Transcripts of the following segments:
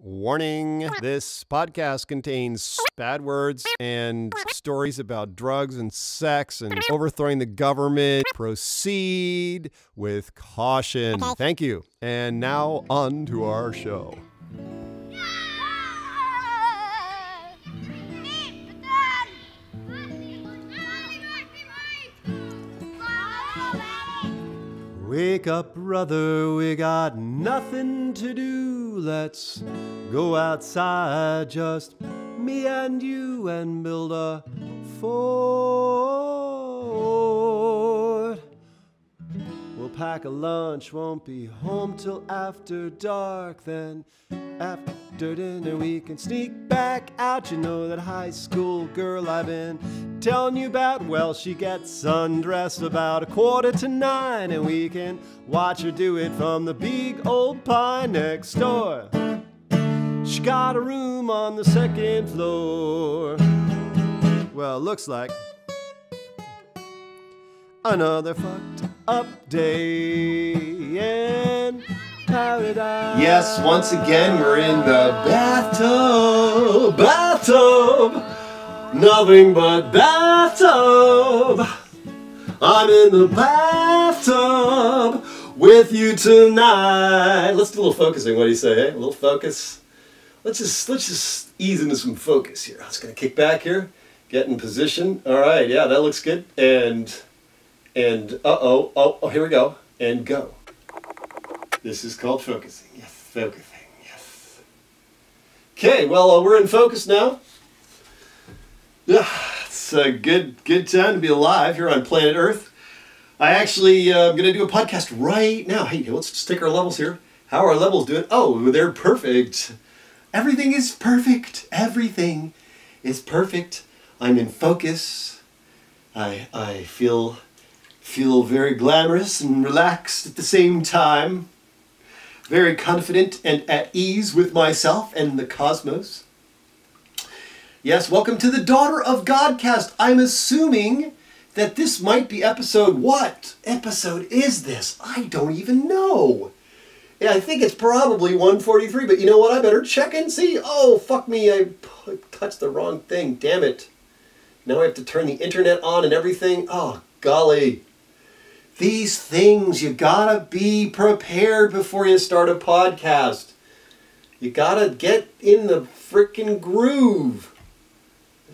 Warning, this podcast contains bad words and stories about drugs and sex and overthrowing the government. Proceed with caution. Thank you. And now on to our show. Wake up, brother, we got nothing to do. Let's go outside, just me and you, and build a fort. We'll pack a lunch, won't be home till after dark. Then after dinner we can sneak back out. You know that high school girl I've been telling you about? Well, she gets undressed about 8:45, and we can watch her do it from the big old pine next door. She got a room on the second floor. Well, looks like another fucked up day in paradise. Yes, once again we're in the bathtub. Nothing but bathtub. I'm in the bathtub with you tonight. Let's do a little focusing. What do you say? Hey? A little focus. Let's just ease into some focus here. I'm just gonna kick back here, get in position. All right, yeah, that looks good. And here we go. And go. This is called focusing. Yes, focusing. Yes. Okay, well, we're in focus now. Yeah, it's a good time to be alive here on planet Earth. I actually am going to do a podcast right now. Hey, let's just take our levels here. How are our levels doing? Oh, they're perfect. Everything is perfect. Everything is perfect. I'm in focus. I feel very glamorous and relaxed at the same time. Very confident and at ease with myself and the cosmos. Yes, welcome to the Daughter of Godcast. I'm assuming that this might be episode, what episode is this? I don't even know. Yeah, I think it's probably 143, but you know what? I better check and see. Oh, fuck me, I touched the wrong thing. Damn it. Now I have to turn the internet on and everything. Oh, golly. These things, you gotta be prepared before you start a podcast. You gotta get in the frickin' groove.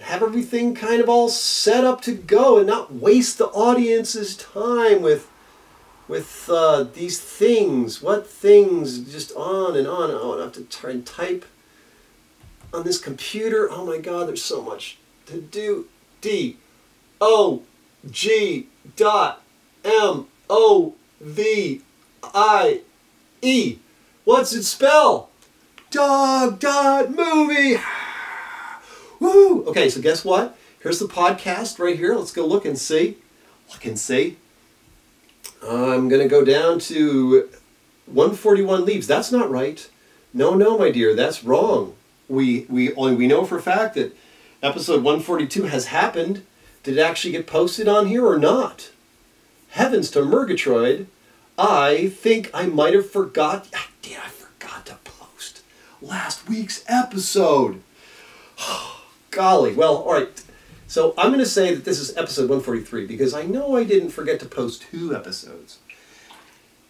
Have everything kind of all set up to go and not waste the audience's time with these things. What things? Just on and on. Oh, I have to try and type on this computer. Oh my God, there's so much to do. DOG.MOVIE. What's it spell? Dog.movie. Woo! Okay, so guess what? Here's the podcast right here. Let's go look and see. I'm going to go down to 141 leaves. That's not right. No, my dear, that's wrong. We know for a fact that episode 142 has happened. Did it actually get posted on here or not? Heavens to Murgatroyd. I think I might have forgot. I forgot to post last week's episode. Golly. Well, all right. So I'm going to say that this is episode 143 because I know I didn't forget to post 2 episodes.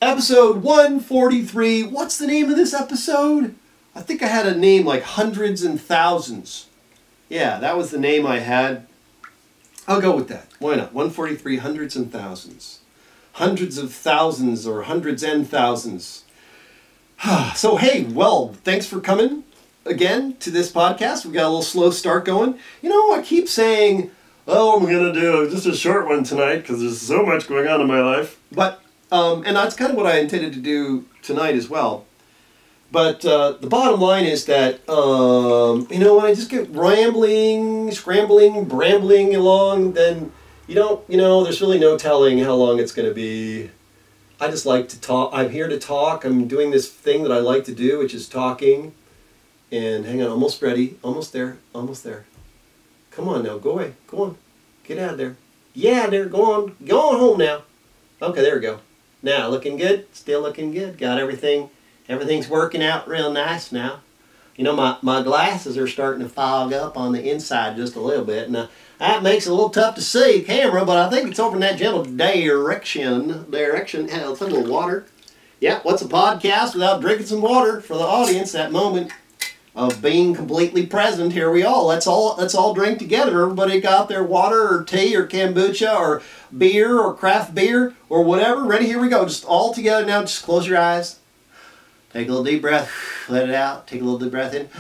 Episode 143. What's the name of this episode? I think I had a name like Hundreds and Thousands. Yeah, that was the name I had. I'll go with that. Why not? 143, Hundreds and Thousands. Hundreds of thousands or hundreds and thousands. So, hey, well, thanks for coming again to this podcast. We got a little slow start going. You know, I keep saying, oh, I'm going to do just a short one tonight because there's so much going on in my life. But, and that's kind of what I intended to do tonight as well. But the bottom line is that, you know, when I just get rambling, scrambling, brambling along, then there's really no telling how long it's going to be. I just like to talk. I'm here to talk. I'm doing this thing that I like to do, which is talking. And hang on, almost ready. Almost there. Come on now, go away. Go on. Get out of there. Yeah, there, go on. Go on home now. Okay, there we go. Now, looking good. Still looking good. Got everything. Everything's working out real nice now. You know, my glasses are starting to fog up on the inside just a little bit. And that makes it a little tough to see camera, but I think it's over in that general direction. Yeah, let's have a little water. Yeah, what's a podcast without drinking some water for the audience? That moment of being completely present. Here we all. Let's all drink together. Everybody got their water or tea or kombucha or beer or craft beer or whatever. Ready? Here we go. Just all together now. Just close your eyes. Take a little deep breath. Let it out. Take a little deep breath in.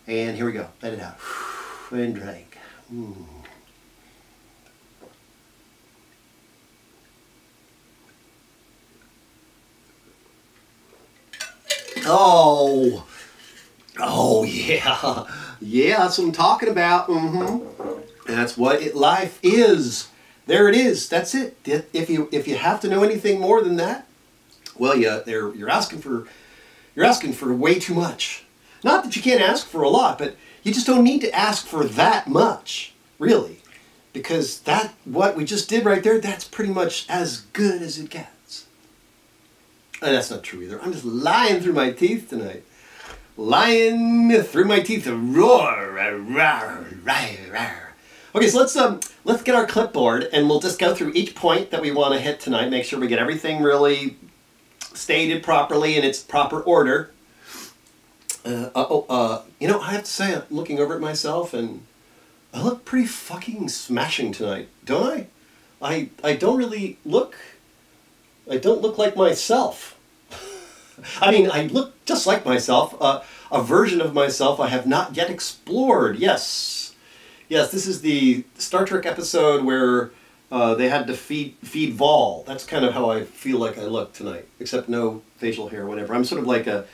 And here we go. Let it out. And drink. Oh yeah, yeah. That's what I'm talking about. That's what life is. There it is. That's it. If you have to know anything more than that, well, you're asking for way too much. Not that you can't ask for a lot, but you just don't need to ask for that much, really, because what we just did right there, that's pretty much as good as it gets. And that's not true either. I'm just lying through my teeth tonight. Lying through my teeth. Roar, roar, roar. Okay, so let's get our clipboard and we'll just go through each point that we want to hit tonight. Make sure we get everything really stated properly in its proper order. You know, I have to say, I'm looking over at myself and I look pretty fucking smashing tonight, don't I? I don't really look. I don't look like myself. I mean, I look just like myself, a version of myself I have not yet explored. Yes, this is the Star Trek episode where they had to feed Vol. That's kind of how I feel like I look tonight, except no facial hair or whatever. I'm sort of like an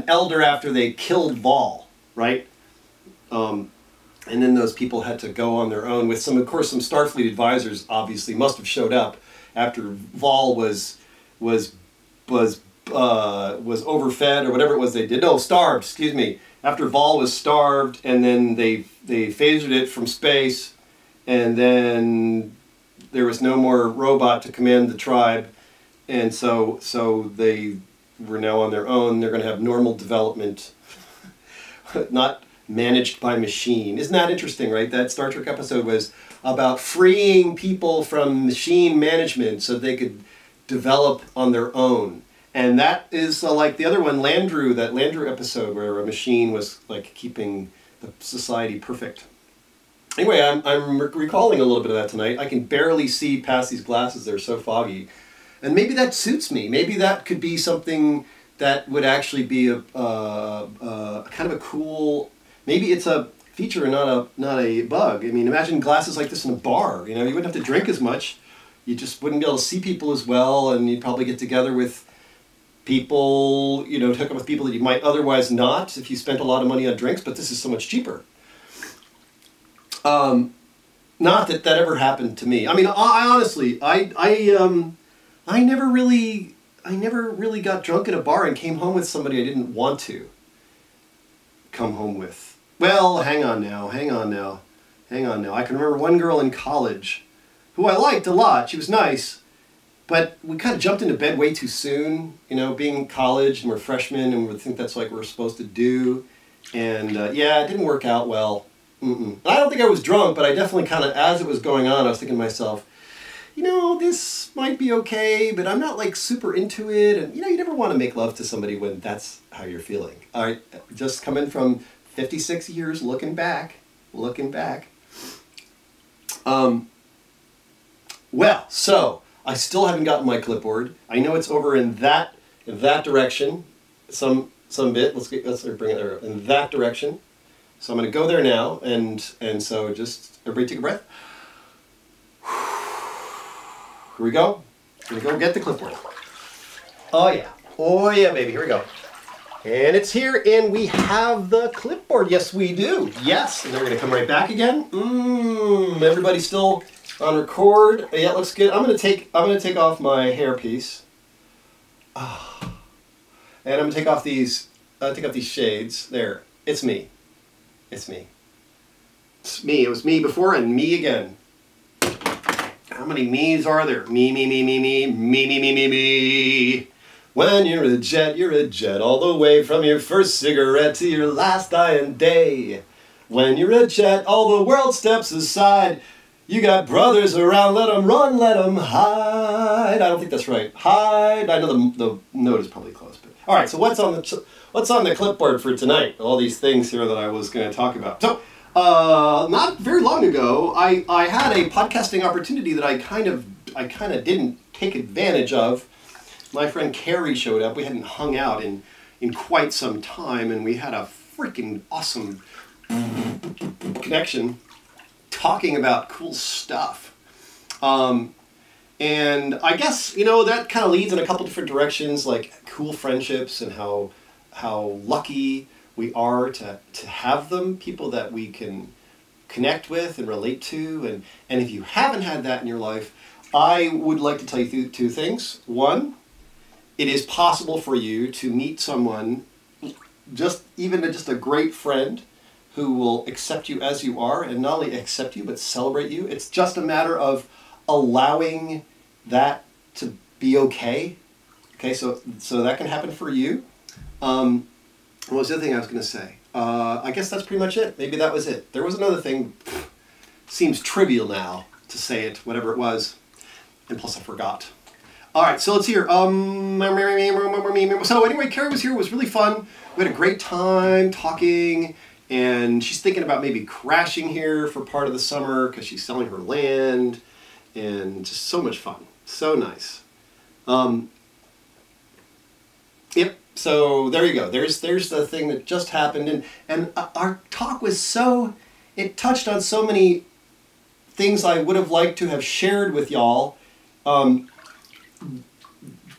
elder after they killed Vol, right? And then those people had to go on their own with of course, some Starfleet advisors obviously must have showed up after Vol was overfed or whatever it was they did. No, starved, excuse me. After Vol was starved and then they phasered it from space and then there was no more robot to command the tribe and so they were now on their own. They're going to have normal development, not managed by machine. Isn't that interesting, right? That Star Trek episode was about freeing people from machine management so they could develop on their own. And that is like the other one, that Landru episode where a machine was like keeping the society perfect. Anyway, I'm recalling a little bit of that tonight. I can barely see past these glasses. They're so foggy. And maybe that suits me. Maybe that could be something that would actually be a kind of a cool, maybe it's a feature and not a bug. I mean, imagine glasses like this in a bar. You know, you wouldn't have to drink as much. You just wouldn't be able to see people as well, and you'd probably get together with people, you know, hook up with people that you might otherwise not if you spent a lot of money on drinks, but this is so much cheaper. Not that ever happened to me. I mean, I honestly, I never really got drunk at a bar and came home with somebody I didn't want to come home with. Well, hang on now. I can remember one girl in college who I liked a lot. She was nice, but we kind of jumped into bed way too soon, you know, being in college and we're freshmen and we think that's like we're supposed to do. And yeah, it didn't work out well. I don't think I was drunk, but I definitely kind of, as it was going on, I was thinking to myself, you know, this might be okay, but I'm not like super into it. And you know, you never want to make love to somebody when that's how you're feeling. All right, just coming from 56 years, looking back. Well, so I still haven't gotten my clipboard. I know it's over in that direction, some bit. Let's bring it there in that direction. So I'm going to go there now, and so just everybody take a breath. Here we go. Get the clipboard. Oh yeah, baby. Here we go. And it's here, and we have the clipboard. Yes, we do. Yes, and then we're going to come right back again. Everybody's still on record. Yeah, it looks good. I'm going to take off my hairpiece. And I'm going to take off these shades. There. It's me. It's me. It was me before and me again. How many me's are there? Me. When you're a jet all the way from your first cigarette to your last dying day. When you're a jet, all the world steps aside. You got brothers around, let them run, let them hide. I don't think that's right. Hide. I know the note is probably close. But all right, so what's on the clipboard for tonight? All these things here that I was going to talk about. So, not very long ago, I had a podcasting opportunity that I kind of didn't take advantage of. My friend Carrie showed up. We hadn't hung out in quite some time, and we had a freaking awesome connection talking about cool stuff. And I guess, that kind of leads in a couple different directions, like cool friendships and how lucky we are to have them, people that we can connect with and relate to. And if you haven't had that in your life, I would like to tell you two things. One, it is possible for you to meet someone, just a great friend, who will accept you as you are, and not only accept you, but celebrate you. It's just a matter of allowing that to be okay. Okay, so that can happen for you. What was the other thing I was going to say? I guess that's pretty much it. Maybe that was it. There was another thing. Seems trivial now to say it, whatever it was. And plus I forgot. All right, so let's hear. So anyway, Carrie was here. It was really fun. We had a great time talking. And she's thinking about maybe crashing here for part of the summer because she's selling her land. And just so much fun. So nice. Yep. So there you go. There's the thing that just happened. And our talk was it touched on so many things I would have liked to have shared with y'all.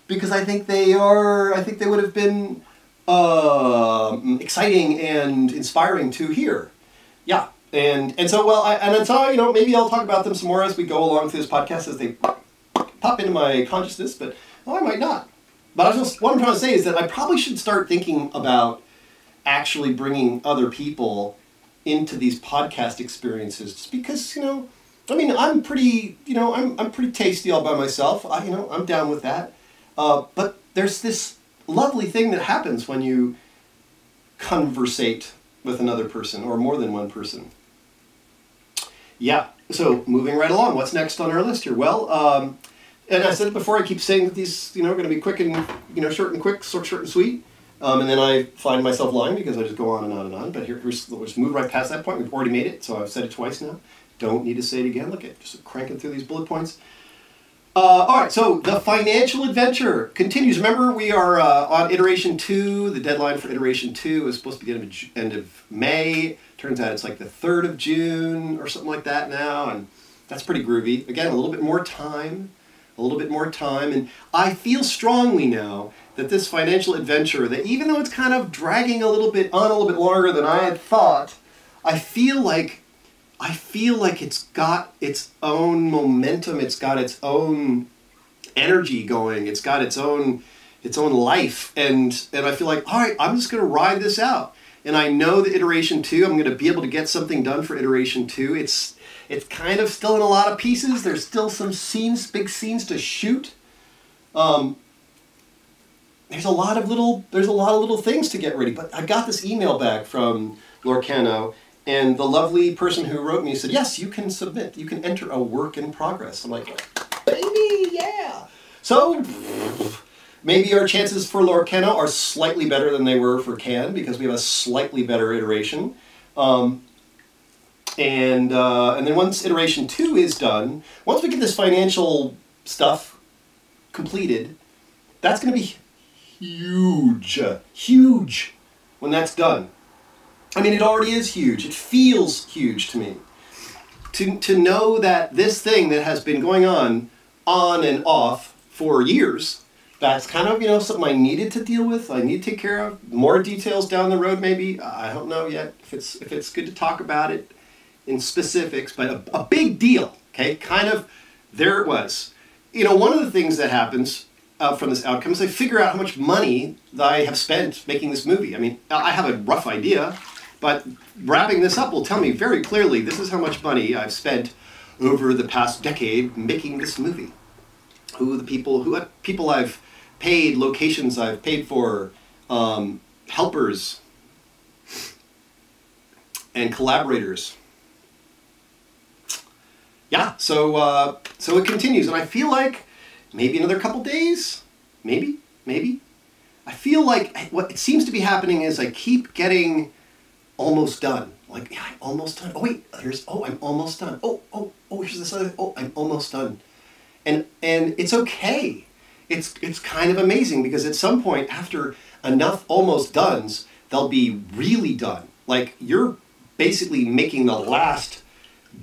Because I think they would have been exciting and inspiring to hear. Yeah. And so maybe I'll talk about them some more as we go along through this podcast as they pop into my consciousness, but I might not. But what I'm trying to say is that I probably should start thinking about actually bringing other people into these podcast experiences, just because, I'm pretty, I'm pretty tasty all by myself. I'm down with that. But there's this lovely thing that happens when you conversate with another person or more than one person. Yeah, so moving right along, what's next on our list here? Well, and I said it before, I keep saying that these, are going to be quick and, short and quick, short and sweet. And then I find myself lying because I just go on and on and on. But let's move right past that point. We've already made it, so I've said it twice now. Don't need to say it again. Look at just cranking through these bullet points. All right, so the financial adventure continues. Remember, we are on iteration 2. The deadline for iteration 2 is supposed to be the end of May. Turns out it's like the 3rd of June or something like that now, and that's pretty groovy. Again, a little bit more time. And I feel strongly now that this financial adventure, that even though it's kind of dragging a little bit longer than I had thought, I feel like it's got its own momentum, it's got its own energy going, it's got its own life, and I feel like, all right, I'm just going to ride this out. And I know that iteration 2, I'm going to be able to get something done for iteration 2. It's kind of still in a lot of pieces. There's still some big scenes to shoot. There's a lot of little things to get ready. But I got this email back from Lorcano, and the lovely person who wrote me said, yes, you can submit. You can enter a work in progress. I'm like, baby, yeah. So maybe our chances for Lorcano are slightly better than they were for Can, because we have a slightly better iteration. And then once iteration 2 is done, once we get this financial stuff completed, that's going to be huge when that's done. I mean, it already is huge. It feels huge to me. To know that this thing that has been going on and off for years, that's kind of, something I needed to deal with, I need to take care of. More details down the road, maybe. I don't know yet if it's good to talk about it in specifics, but a big deal, okay? Kind of, there it was. One of the things that happens from this outcome is I figure out how much money that I have spent making this movie. I mean, I have a rough idea, but wrapping this up will tell me very clearly this is how much money I've spent over the past decade making this movie. What people I've paid, locations I've paid for, helpers, and collaborators. Yeah, so it continues, and I feel like maybe another couple days, maybe. I feel like what it seems to be happening is I keep getting almost done. Like, yeah, I'm almost done. Oh wait, I'm almost done. Here's this other. Oh, I'm almost done. And it's okay. It's kind of amazing because at some point after enough almost dones, they'll be really done. Like you're basically making the last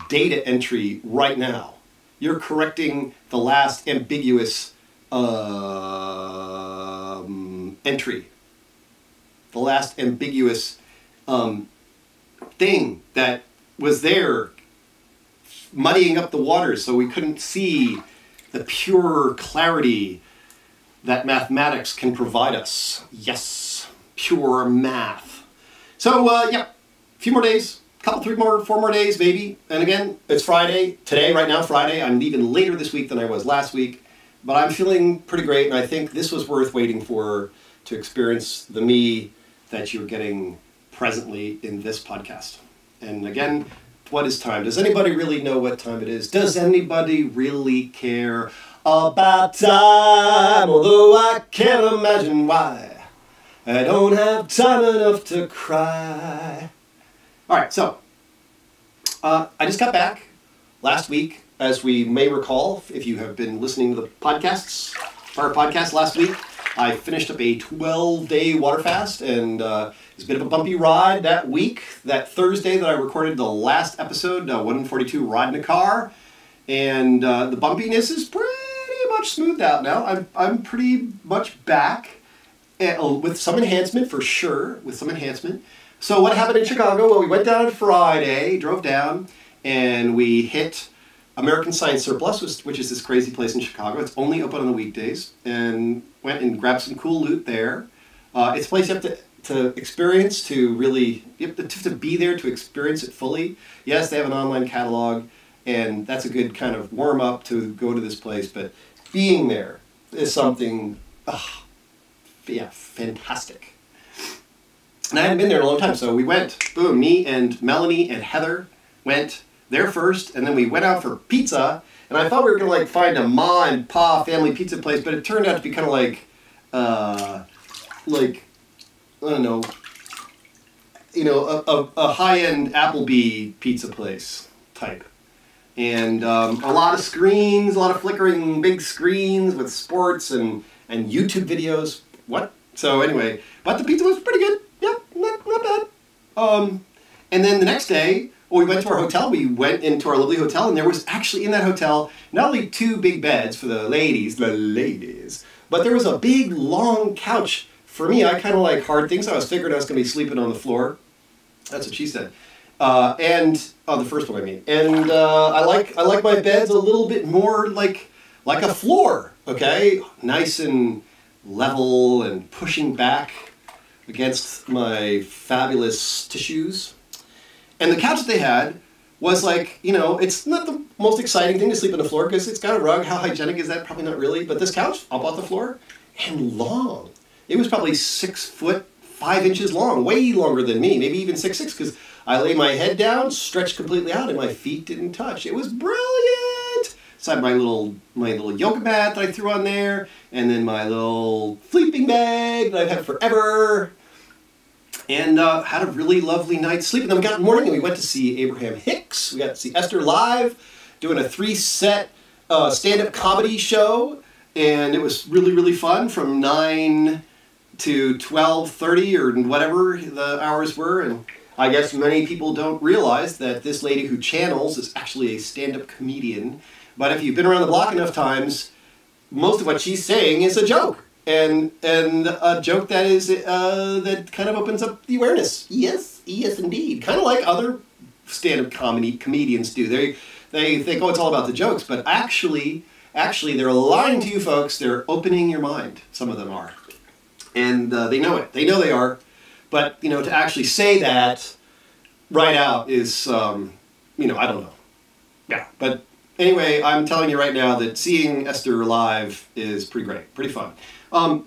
data entry right now. You're correcting the last ambiguous entry. The last ambiguous thing that was there muddying up the waters so we couldn't see the pure clarity that mathematics can provide us. Yes, pure math. So, yeah, a few more days, four more days maybe. And again, it's Friday. Today, right now, Friday. I'm even later this week than I was last week. But I'm feeling pretty great, and I think this was worth waiting for to experience the me that you're getting presently in this podcast. And again, what is time? Does anybody really know what time it is? Does anybody really care about time? Although I can't imagine why I don't have time enough to cry. All right, so I just got back last week, as we may recall, if you have been listening to the podcasts, our podcast last week. I finished up a 12-day water fast, and it's a bit of a bumpy ride that week. That Thursday that I recorded the last episode, 142, Ride in a Car, and the bumpiness is pretty much smoothed out now. I'm pretty much back, with some enhancement for sure, So what happened in Chicago? Well, we went down on Friday, drove down, and we hit American Science Surplus, which is this crazy place in Chicago. It's only open on the weekdays, and went and grabbed some cool loot there. It's a place you have to experience to really, you have to be there to experience it fully. Yes, they have an online catalog, and that's a good kind of warm-up to go to this place, but being there is something, fantastic. And I hadn't been there in a long time, so we went, boom, me and Melanie and Heather went there first, and then we went out for pizza, and I thought we were going to like find a ma and pa family pizza place, but it turned out to be kind of like, I don't know, a high-end Applebee pizza place type. And a lot of screens, a lot of flickering big screens with sports and YouTube videos. What? So anyway, but the pizza was pretty good. Yep, not bad. And then the next day, we went to our hotel. We went into our lovely hotel, and there was actually in that hotel not only two big beds for the ladies, but there was a big, long couch. For me, I kind of like hard things. I was figuring I was going to be sleeping on the floor. That's what she said. The first one I mean. And I like my beds a little bit more like a floor. Okay, nice and level and pushing back against my fabulous tissues. And the couch that they had was like, it's not the most exciting thing to sleep on the floor because it's got a rug. How hygienic is that? Probably not really. But this couch up off the floor, and long. It was probably 6 foot 5 inches long, way longer than me, maybe even 6'6", because I lay my head down, stretched completely out, and my feet didn't touch. It was brilliant. So I had my little yoga mat that I threw on there, and then my little sleeping bag that I've had forever. And had a really lovely night's sleep. And then we got in the morning and we went to see Abraham Hicks. We got to see Esther live, doing a 3-set stand-up comedy show. And it was really, really fun from 9 to 12:30 or whatever the hours were. And I guess many people don't realize that this lady who channels is actually a stand-up comedian. But if you've been around the block enough times, most of what she's saying is a joke. And a joke that is that kind of opens up the awareness. Yes, indeed. Kind of like other stand-up comedians do. They think, oh, it's all about the jokes, but actually they're lying to you folks. They're opening your mind. Some of them are, and they know it. They know they are, but to actually say that right out is I don't know. Yeah, but anyway, I'm telling you right now that seeing Esther live is pretty great, pretty fun. And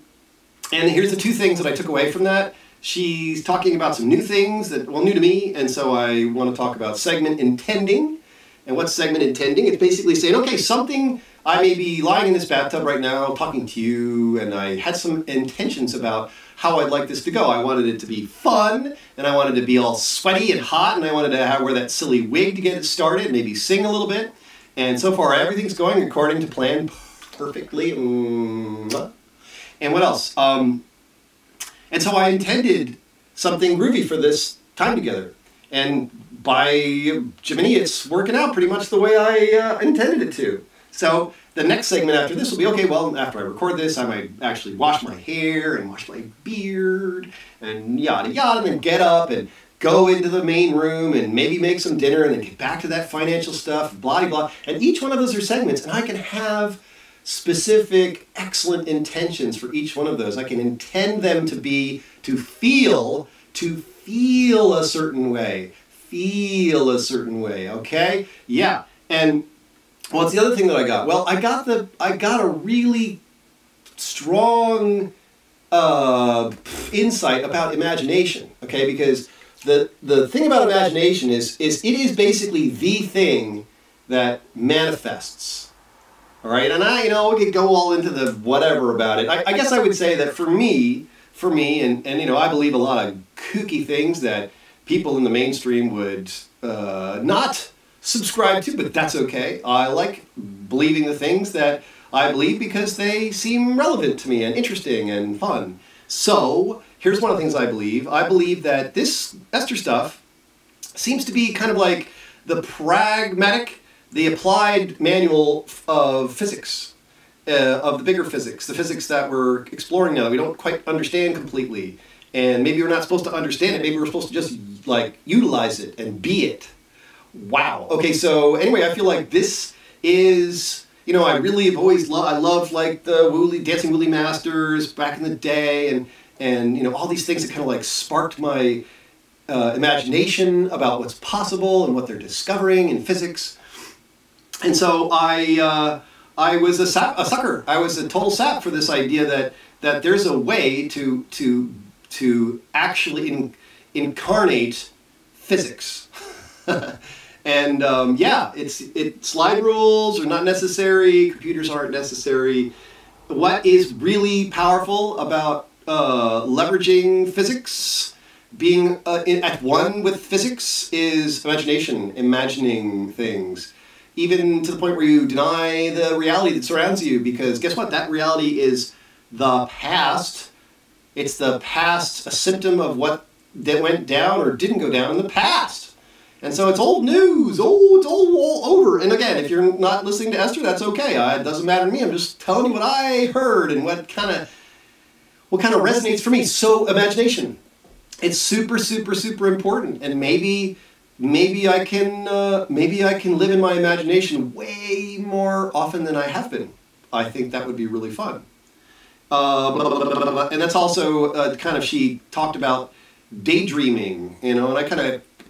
here's the two things that I took away from that. She's talking about some new things that, well, new to me, and so I want to talk about segment intending. And what's segment intending? It's basically saying, okay, something, I may be lying in this bathtub right now talking to you, and I had some intentions about how I'd like this to go. I wanted it to be fun, and I wanted to be all sweaty and hot, and I wanted to wear that silly wig to get it started, maybe sing a little bit. And so far, everything's going according to plan perfectly. And what else? And so I intended something groovy for this time together. And by Jiminy, it's working out pretty much the way I intended it to. So the next segment after this will be, okay, well, after I record this, I might actually wash my hair and wash my beard and yada yada, and then get up and go into the main room and maybe make some dinner and then get back to that financial stuff, blah, blah, blah. And each one of those are segments, and I can have specific, excellent intentions for each one of those. I can intend them to be, to feel a certain way. Feel a certain way, okay? Yeah, and what's the other thing that I got? Well, I got a really strong insight about imagination, okay? Because the thing about imagination is it is basically the thing that manifests. All right, and we could go all into the whatever about it. I guess I would say that for me, and I believe a lot of kooky things that people in the mainstream would not subscribe to, but that's okay. I like believing the things that I believe because they seem relevant to me and interesting and fun. So here's one of the things I believe. I believe that this Esther stuff seems to be kind of like the pragmatic, the applied manual of physics, of the bigger physics, the physics that we're exploring now that we don't quite understand completely. And maybe we're not supposed to understand it. Maybe we're supposed to just like utilize it and be it. Wow. Okay, so anyway, I feel like this is, I really have always I loved like the Dancing Woolly Masters back in the day, and all these things that kind of like sparked my imagination about what's possible and what they're discovering in physics. And so I was a sucker. I was a total sap for this idea that there's a way to actually incarnate physics. And slide rules are not necessary. Computers aren't necessary. What is really powerful about leveraging physics, being at one with physics, is imagination, imagining things. Even to the point where you deny the reality that surrounds you, because guess what? That reality is the past. It's the past, a symptom of what that went down or didn't go down in the past. And so it's old news. Oh, it's all over. And again, if you're not listening to Esther, that's okay. It doesn't matter to me. I'm just telling you what I heard and what kind of resonates for me. So imagination, it's super, super, super important. And maybe I can live in my imagination way more often than I have been. I think that would be really fun. And that's also she talked about daydreaming, and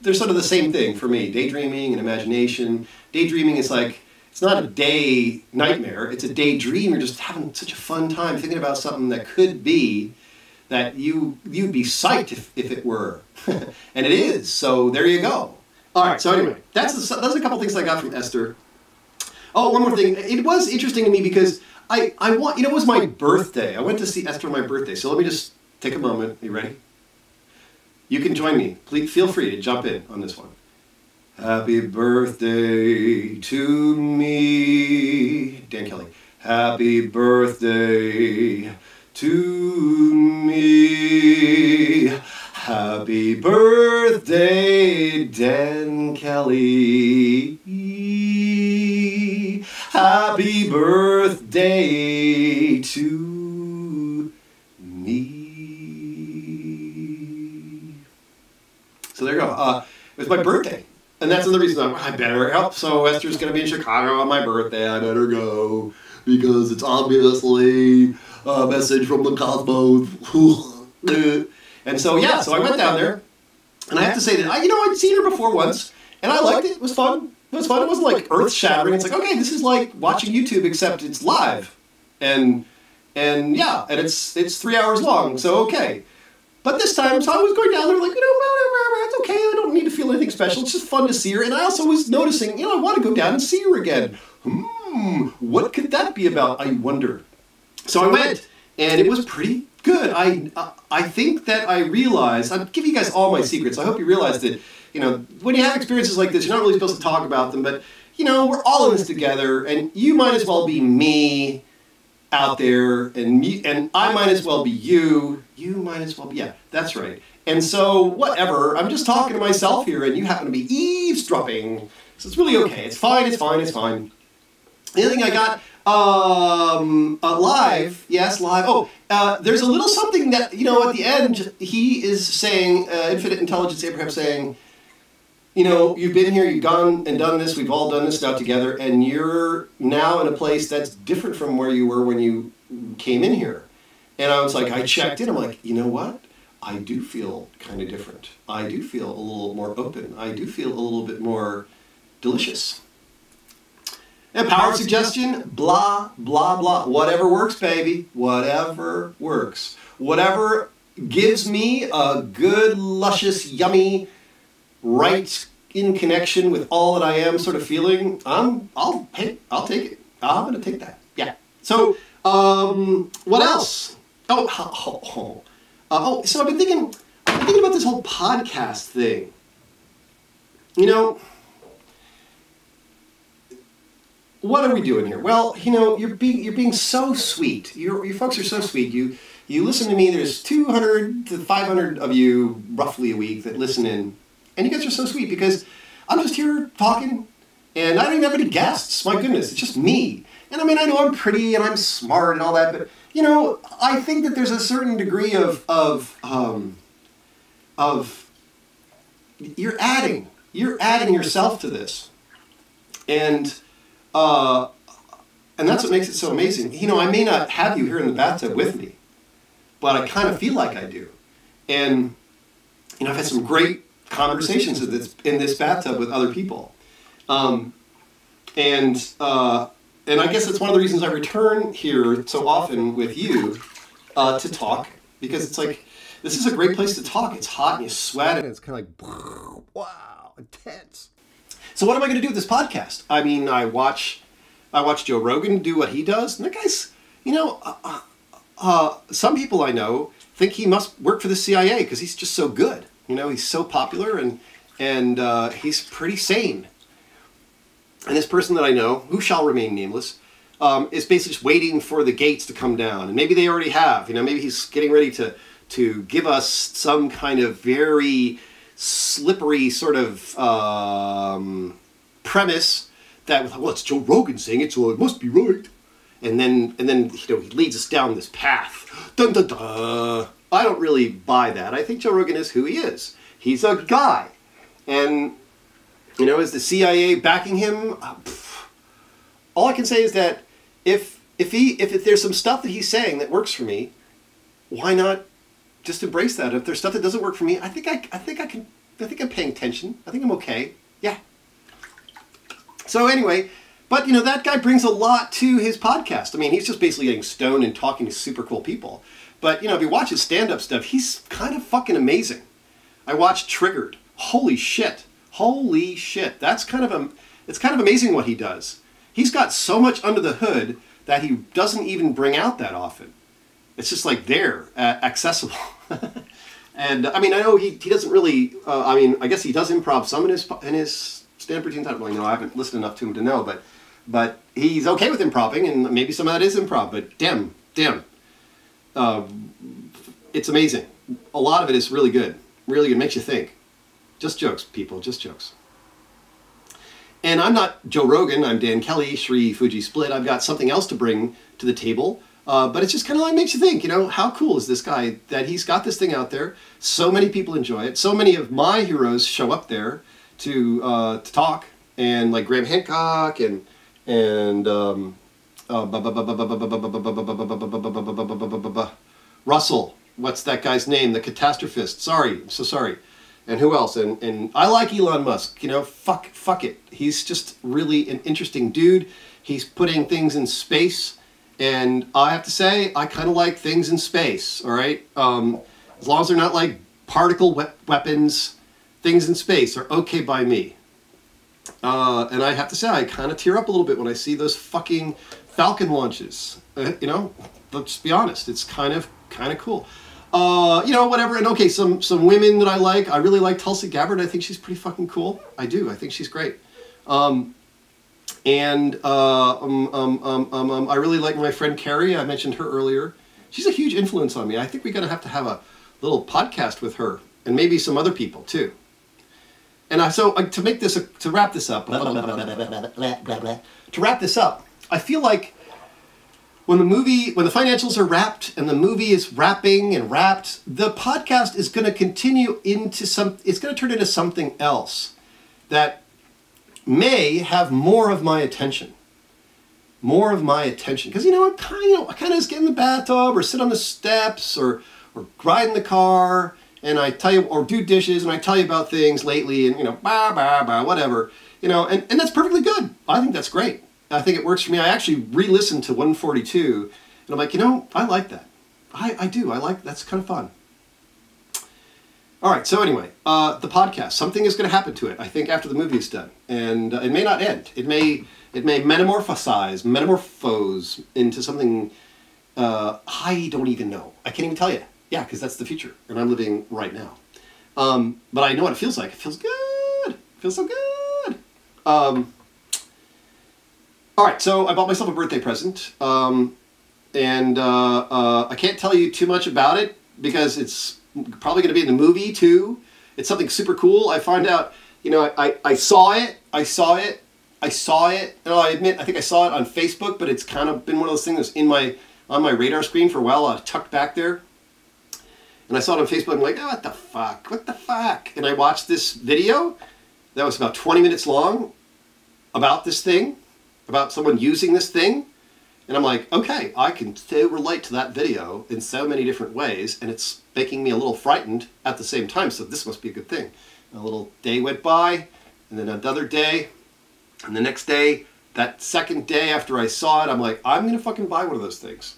they're sort of the same thing for me, daydreaming and imagination. Daydreaming is like, it's not a day nightmare, it's a daydream. You're just having such a fun time thinking about something that could be, that you'd be psyched if it were. And it is, so there you go. All right, so anyway, that's a couple things I got from Esther. Oh, one more thing. It was interesting to me because it was my birthday. I went to see Esther on my birthday, so let me just take a moment. Are you ready? You can join me. Please feel free to jump in on this one. Happy birthday to me. Dan Kelly. Happy birthday to me. Happy birthday, Dan Kelly. Happy birthday to me. So there you go. It was my birthday. And that's another reason I better help. So Esther's going to be in Chicago on my birthday. I better go because it's obviously a message from the cosmos. And so, so I went down there. And I have to say that, I'd seen her before once. And I liked it. It was fun. It was fun. It wasn't like earth-shattering. It's like, okay, this is like watching YouTube, except it's live. And yeah, and it's 3 hours long, so okay. But this time, so I was going down there like, whatever, it's okay, I don't need to feel anything special, it's just fun to see her. And I also was noticing, I want to go down and see her again. What could that be about, I wonder. So I went, and it was pretty good. I think that I realized, I'm giving you guys all my secrets, I hope you realize that, when you have experiences like this, you're not really supposed to talk about them, but, we're all in this together, and you might as well be me out there, and I might as well be you. You might as well be, yeah, that's right. And so, whatever, I'm just talking to myself here, and you happen to be eavesdropping. So it's really okay. It's fine, it's fine, it's fine. The other thing I got, live, yes, live. Oh, there's a little something that, at the end, he is saying, Infinite Intelligence Abraham saying, you've been here, you've gone and done this, we've all done this now together, and you're now in a place that's different from where you were when you came in here. And I was like, I checked in, I'm like, you know what? I do feel kind of different. I do feel a little more open. I do feel a little bit more delicious. And power suggestion, blah, blah, blah. Whatever works, baby. Whatever works. Whatever gives me a good, luscious, yummy, right in connection with all that I am sort of feeling, I'll take it. I'm going to take that. Yeah. So, what else? So I've been thinking about this whole podcast thing. What are we doing here? Well, you're being so sweet. You folks are so sweet. You listen to me. There's 200 to 500 of you roughly a week that listen in. And you guys are so sweet because I'm just here talking, and I don't even have any guests. My goodness, it's just me. And I mean, I know I'm pretty and I'm smart and all that, but I think that there's a certain degree of you're adding yourself to this, and that's what makes it so amazing. I may not have you here in the bathtub with me, but I kind of feel like I do, and I've had some great conversations in this bathtub with other people, and I guess it's one of the reasons I return here so often with you to talk, because it's like, this is a great place to talk. It's hot and you sweat and it's kind of like, wow, intense. So what am I going to do with this podcast? I mean, I watch Joe Rogan do what he does, and that guy's, some people I know think he must work for the CIA because he's just so good. He's so popular and he's pretty sane. And this person that I know, who shall remain nameless, is basically just waiting for the gates to come down. And maybe they already have. Maybe he's getting ready to give us some kind of very slippery sort of premise that, well, it's Joe Rogan saying it, so it must be right. And then he leads us down this path. Dun, dun, dun. I don't really buy that. I think Joe Rogan is who he is. He's a guy. And, is the CIA backing him? All I can say is that if there's some stuff that he's saying that works for me, why not just embrace that? If there's stuff that doesn't work for me, I think I'm paying attention. I think I'm okay. Yeah. So anyway, but that guy brings a lot to his podcast. I mean, he's just basically getting stoned and talking to super cool people. But if you watch his stand-up stuff, he's kind of fucking amazing. I watched Triggered. Holy shit. That's it's kind of amazing what he does. He's got so much under the hood that he doesn't even bring out that often. It's just like there, accessible. And I mean, I know he doesn't really, I guess he does improv some in his stand-up routines. I don't really know. I haven't listened enough to him to know, but he's okay with improving, and maybe some of that is improv, but damn. It's amazing. A lot of it is really good. Really good. Makes you think. Just jokes, people. Just jokes. And I'm not Joe Rogan. I'm Dan Kelly, Shri Fuji Split. I've got something else to bring to the table. But it's just kind of like makes you think, how cool is this guy that he's got this thing out there? So many people enjoy it. So many of my heroes show up there to talk, and like Graham Hancock and Russell. What's that guy's name? The catastrophist. Sorry, I'm so sorry. And who else? And I like Elon Musk. You know, fuck it. He's just really an interesting dude. He's putting things in space, and I have to say, I kind of like things in space. All right, as long as they're not like particle weapons, things in space are okay by me. And I have to say, I kind of tear up a little bit when I see those fucking Falcon launches. You know, let's be honest, it's kind of cool. You know, whatever. And okay, some women that I like. I really like Tulsi Gabbard. I think she's pretty fucking cool. I do. I think she's great. I really like my friend Carrie. I mentioned her earlier. She's a huge influence on me. I think we're gonna have a little podcast with her and maybe some other people too. And so to wrap this up, I feel like when the financials are wrapped and the movie is wrapping and wrapped, the podcast is going to continue into it's going to turn into something else that may have more of my attention. More of my attention. Because, I kind of just get in the bathtub or sit on the steps or ride in the car and I tell you, or do dishes and I tell you about things lately and, whatever. And that's perfectly good. I think that's great. I think it works for me. I actually re-listened to 142 and I'm like, I like that. I do. That's kind of fun. All right. So anyway, the podcast, something is going to happen to it, I think, after the movie is done. And it may not end. It may metamorphose into something I don't even know. I can't even tell you. Yeah, because that's the future, and I'm living right now. But I know what it feels like. It feels good. It feels so good. All right, so I bought myself a birthday present, and I can't tell you too much about it because it's probably going to be in the movie too. It's something super cool. I find out, I saw it. And I admit, I think I saw it on Facebook, but it's kind of been one of those things that's on my radar screen for a while, tucked back there. And I saw it on Facebook, and I'm like, oh, what the fuck? And I watched this video that was about 20 minutes long about this thing, about someone using this thing. And I'm like, okay, I can so relate to that video in so many different ways, and it's making me a little frightened at the same time, so this must be a good thing. A little day went by, and then another day, and the next day, that second day after I saw it, I'm like, I'm going to fucking buy one of those things.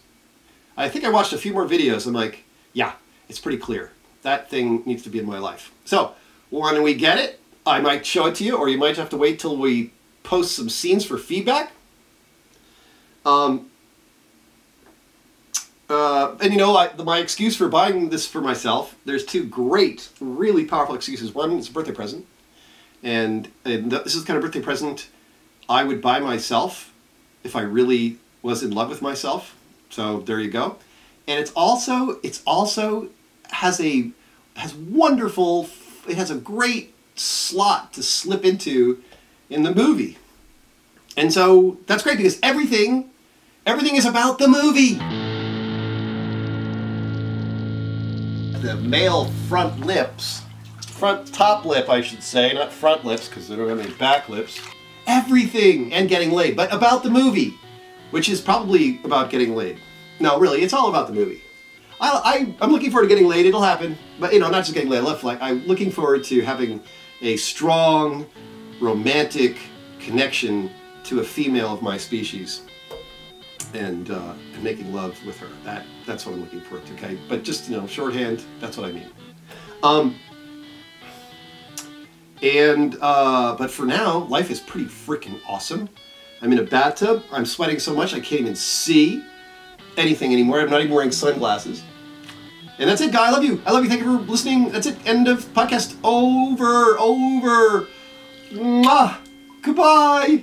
I think I watched a few more videos, I'm like, yeah, it's pretty clear. That thing needs to be in my life. So, when we get it, I might show it to you, or you might have to wait till we post some scenes for feedback. And my excuse for buying this for myself, there's two great, really powerful excuses. One, it's a birthday present. And this is the kind of birthday present I would buy myself if I really was in love with myself. So there you go. And it has a great slot to slip into in the movie. And so that's great because everything is about the movie. The male top lip, I should say, not front lips because they don't have any back lips. Everything and getting laid, but about the movie, which is probably about getting laid. No, really, it's all about the movie. I'm looking forward to getting laid. It'll happen, but not just getting laid. I'm looking forward to having a strong, romantic connection to a female of my species, and making love with her. That's what I'm looking forward to. Okay, but just shorthand. That's what I mean. But for now, life is pretty freaking awesome. I'm in a bathtub. I'm sweating so much I can't even see anything anymore. I'm not even wearing sunglasses. And that's it, guy. I love you. Thank you for listening. That's it. End of podcast. Over. Mwah. Goodbye.